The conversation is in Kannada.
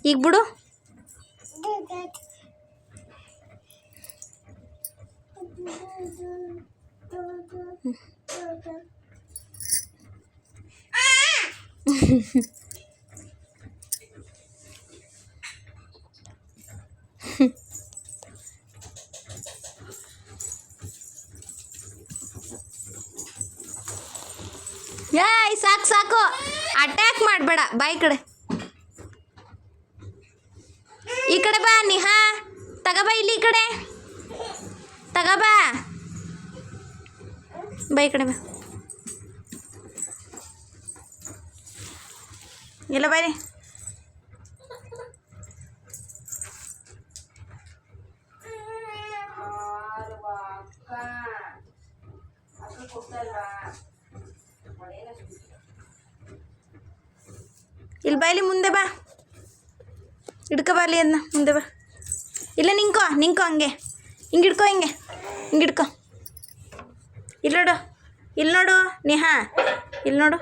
ಈಗ ಬಿಡು. ಏಯ್ ಸಾಕು ಸಾಕು, ಅಟ್ಯಾಕ್ ಮಾಡಬೇಡ. ಬಾಯಿ ಕಡೆ, ಈ ಕಡೆ ಬಾ. ನಿಹಾ ತಗಬಾ, ಇಲ್ಲಿ ಈ ಕಡೆ ತಗಬಾ. ಬಾಯಿ ಕಡೆ ಬಾ. ಎಲ್ಲ ಬಾಯ್ರಿ. ಇಲ್ಲಿ ಬಾಯ್ಲಿ, ಮುಂದೆ ಬಾ. ಹಿಡ್ಕೊ ಬಾರ್ಲಿ ಅದನ್ನ, ಮುಂದೆ ಬಾ. ಇಲ್ಲ ನಿಂಕೋ ಹಂಗೆ, ಹಿಂಗೆ ಹಿಡ್ಕೊ, ಹಿಂಗೆ ಹಿಡ್ಕೊ. ಇಲ್ಲಿ ನೋಡು, ಇಲ್ಲಿ ನೋಡು ನೇಹಾ, ಇಲ್ಲಿ ನೋಡು.